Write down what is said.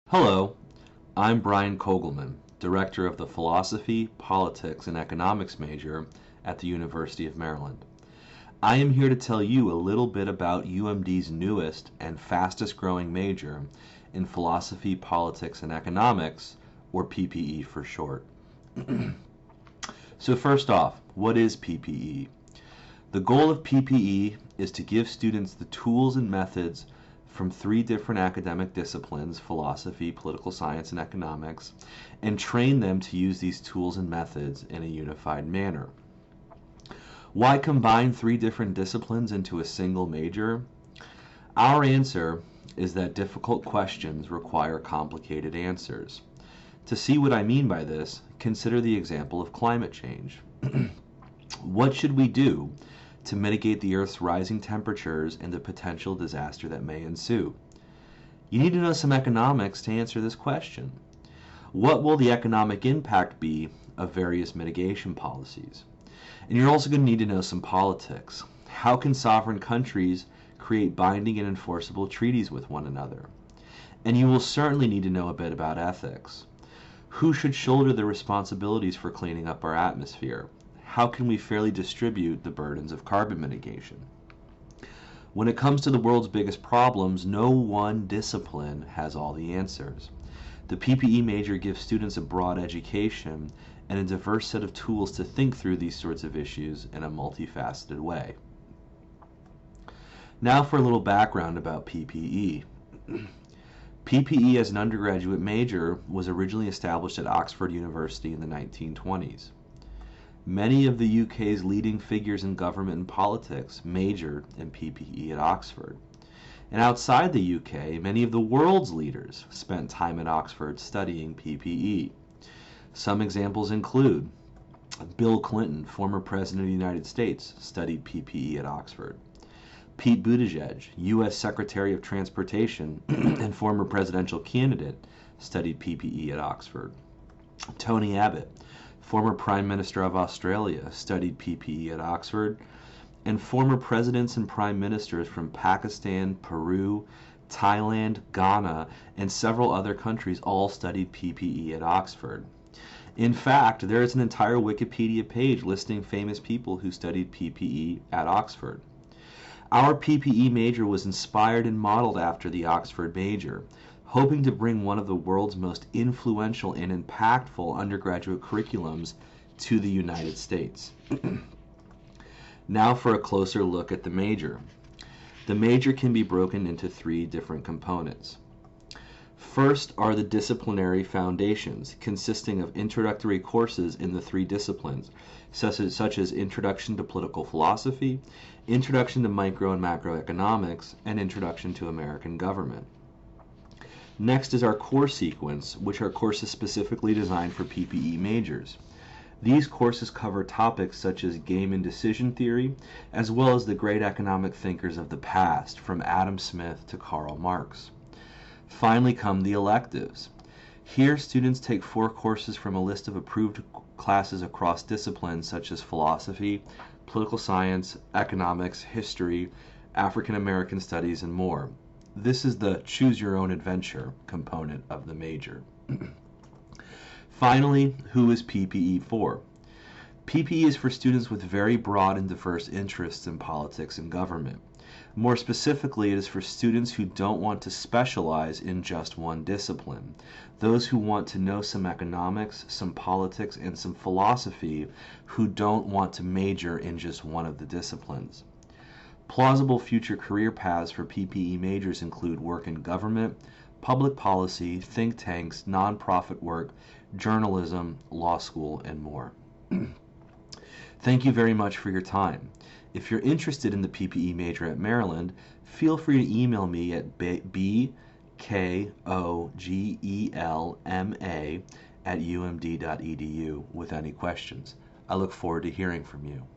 Hello, I'm Brian Kogelman, Director of the Philosophy, Politics, and Economics major at the University of Maryland. I am here to tell you a little bit about UMD's newest and fastest growing major in Philosophy, Politics, and Economics, or PPE for short. So first off, what is PPE? The goal of PPE is to give students the tools and methods from three different academic disciplines, philosophy, political science, and economics, and train them to use these tools and methods in a unified manner. Why combine three different disciplines into a single major? Our answer is that difficult questions require complicated answers. To see what I mean by this, consider the example of climate change. What should we do to mitigate the Earth's rising temperatures and the potential disaster that may ensue? You need to know some economics to answer this question. What will the economic impact be of various mitigation policies? And you're also going to need to know some politics. How can sovereign countries create binding and enforceable treaties with one another? And you will certainly need to know a bit about ethics. Who should shoulder the responsibilities for cleaning up our atmosphere? How can we fairly distribute the burdens of carbon mitigation? When it comes to the world's biggest problems, no one discipline has all the answers. The PPE major gives students a broad education and a diverse set of tools to think through these sorts of issues in a multifaceted way. Now for a little background about PPE. PPE as an undergraduate major was originally established at Oxford University in the 1920s. Many of the UK's leading figures in government and politics majored in PPE at Oxford. And outside the UK, many of the world's leaders spent time at Oxford studying PPE. Some examples include Bill Clinton, former President of the United States, studied PPE at Oxford. Pete Buttigieg, U.S. Secretary of Transportation and former presidential candidate, studied PPE at Oxford. Tony Abbott, former Prime Minister of Australia, studied PPE at Oxford. And former presidents and prime ministers from Pakistan, Peru, Thailand, Ghana, and several other countries all studied PPE at Oxford. In fact, there is an entire Wikipedia page listing famous people who studied PPE at Oxford. Our PPE major was inspired and modeled after the Oxford major, hoping to bring one of the world's most influential and impactful undergraduate curriculums to the United States. Now for a closer look at the major. The major can be broken into three different components. First are the disciplinary foundations, consisting of introductory courses in the three disciplines, such as Introduction to Political Philosophy, Introduction to Micro and Macroeconomics, and Introduction to American Government. Next is our course sequence, which are courses specifically designed for PPE majors. These courses cover topics such as game and decision theory, as well as the great economic thinkers of the past, from Adam Smith to Karl Marx. Finally come the electives. Here, students take 4 courses from a list of approved classes across disciplines such as philosophy, political science, economics, history, African American studies, and more. This is the choose your own adventure component of the major. Finally, who is PPE for? PPE is for students with very broad and diverse interests in politics and government. More specifically, it is for students who don't want to specialize in just one discipline. Those who want to know some economics, some politics, and some philosophy, who don't want to major in just one of the disciplines. Plausible future career paths for PPE majors include work in government, public policy, think tanks, nonprofit work, journalism, law school, and more. Thank you very much for your time. If you're interested in the PPE major at Maryland, feel free to email me at bkogelma@umd.edu with any questions. I look forward to hearing from you.